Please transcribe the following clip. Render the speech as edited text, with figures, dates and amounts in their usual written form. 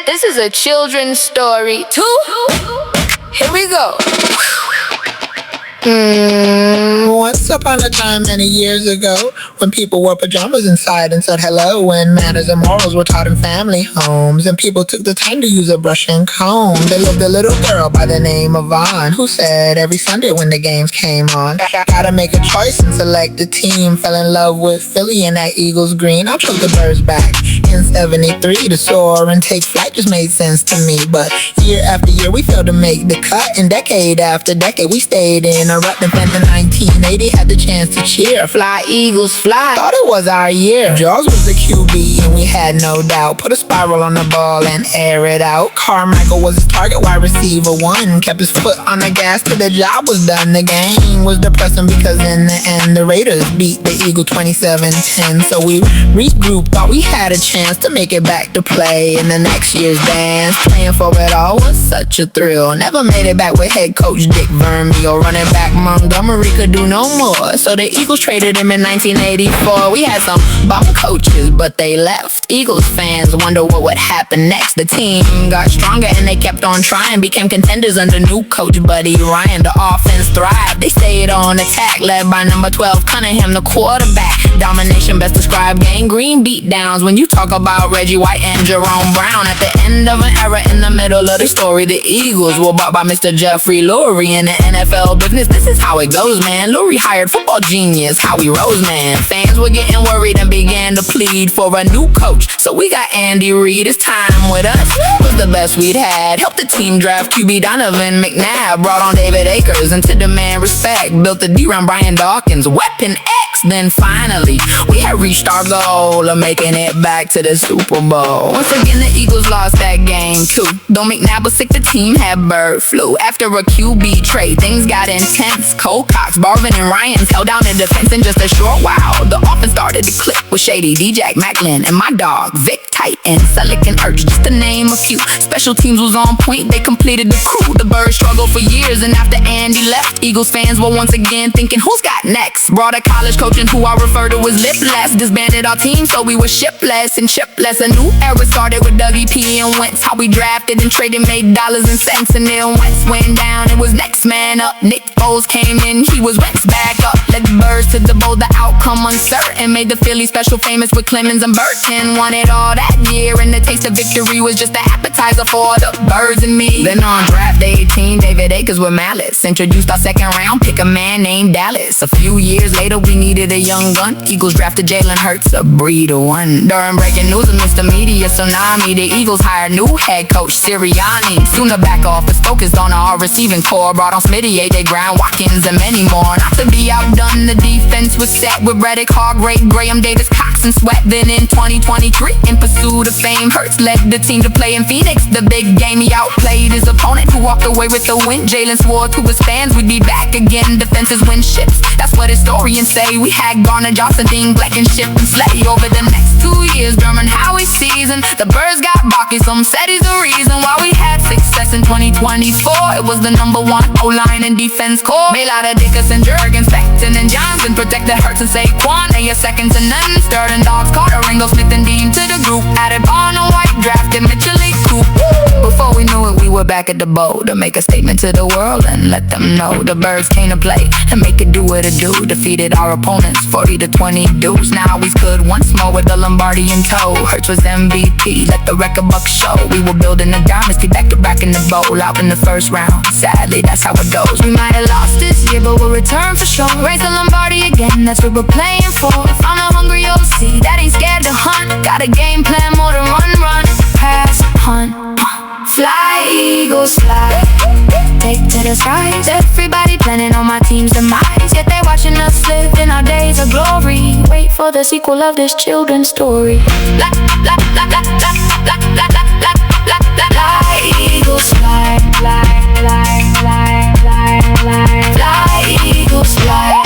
This is a children's story too. Here we go. Once upon a time many years ago, when people wore pajamas inside and said hello, when manners and morals were taught in family homes, and people took the time to use a brush and comb, there lived a little girl by the name of Vaughn, who said every Sunday when the games came on, gotta make a choice and select a team. Fell in love with Philly and that Eagles green. I chose the Birds back in 73 to soar and take flight just made sense to me. But year after year we failed to make the cut, and decade after decade we stayed in a rut. Then in 1980 had the chance to cheer. Fly Eagles fly, thought it was our year. Jaws was the QB and we had no doubt. Put a spiral on the ball and air it out. Carmichael was his target wide receiver one. Kept his foot on the gas till the job was done. The game was depressing because in the end the Raiders beat the Eagles 27-10. So we regrouped, thought we had a chance to make it back to play in the next year's dance. Playing for it all was such a thrill. Never made it back with head coach Dick Vermeil or running back Montgomery could do no more. So the Eagles traded him in 1984. We had some bomb coaches, but they left. Eagles fans wonder what would happen next. The team got stronger and they kept on trying. Became contenders under new coach Buddy Ryan. The offense thrived. They stayed on attack, led by number 12 Cunningham, the quarterback. Domination best described. Gang green beatdowns when you talk about Reggie White and Jerome Brown. At the end of an era, in the middle of the story, the Eagles were bought by Mr. Jeffrey Lurie in the NFL business. This is how it goes, man. Lurie hired football genius Howie Roseman. Fans were getting worried and began to plead for a new coach. So we got Andy Reid. His time with us was the best we'd had. Helped the team draft QB Donovan McNabb. Brought on David Akers and to demand respect. Built the D-Run Brian Dawkins, Weapon X. Then finally, we had reached our goal of making it back to the Super Bowl. Once again, the Eagles lost that game too. Though McNabb was sick, the team had bird flu. After a QB trade, things got intense. Cole Cox, Barvin, and Ryans held down the defense in just a short while. The offense started to click with Shady, D-Jack, Macklin, and my dog, Vic Titan, Selleck, and Urch, just to name a few. Special teams was on point, they completed the crew. The Birds struggled for years, and after Andy left, Eagles fans were once again thinking, who's got next? Brought a college coach in who I refer to as lipless. Disbanded our team so we were shipless and chipless. A new era started with Dougie P and Wentz. How we drafted and traded, made dollars and cents, and then Wentz went down. It was next man up. Nick Foles came in, he was Wentz back up. Led the Birds to the bowl, the outcome uncertain. Made the Philly special famous with Clemens and Burton. Won it all that year, and the taste of victory was just an appetizer for the Birds and me. Then on draft day 18, David Akers with malice introduced our second round pick, a man named Dallas. A few years later, we needed a young gun. Eagles drafted Jalen Hurts, a breed of one. During breaking news amidst the media tsunami, the Eagles hired new head coach Sirianni. Soon the back office focused on our receiving core. Brought on Smitty, AJ Brown, Watkins, and many more. Not to be outdone, the defense was set with Reddick, Hargrave, Graham, Davis, Cox, and Sweat. Then in 2023, in pursuit of fame, Hurts led the team to play in Phoenix. The big game, he outplayed his opponent, who walked away with the win. Jalen swore to his fans we'd be back again. Defenses win ships, that's what historians say. We had Garner, Johnson, Dean, Black, and Ship and Slay. Over the next 2 years during Howie's season, the Birds got Baki. Some said he's the reason why we had success in 2024. It was the number one O-line and defense core. Mailata, Dickerson, Jurgens, Sexton, and Johnson protected Hurts and Saquon. They are second to none. Sterling, Dogs, Carter, Ringo, Smith, and Dean to the group. Added Bond and White, drafted Mitchell, Coop. Before we knew it, we were back at the bowl to make a statement to the world and let them know the Birds came to play and make it do what it do. Defeated our opponents 40-20 dudes. Now we could once more with the Lombardi in tow. Hurts was MVP, let the record book show. We were building a dynasty back to back in the bowl. Out in the first round, sadly that's how it goes. We might have lost this year, but we'll return for sure. Raise the Lombardi again, that's what we're playing for. If I'm not hungry, you'll see that ain't scared to hunt. Got a game plan, more than run, pass, hunt. Fly, Eagles, fly. Take to the skies. Everybody planning on my team's demise, yet they watching us live in our days of glory. Wait for the sequel of this children's story. La, la, la, la, la, la, la, la, la, la, la, fly, Eagles, fly, fly, fly, fly, fly, fly, fly, Eagles, fly.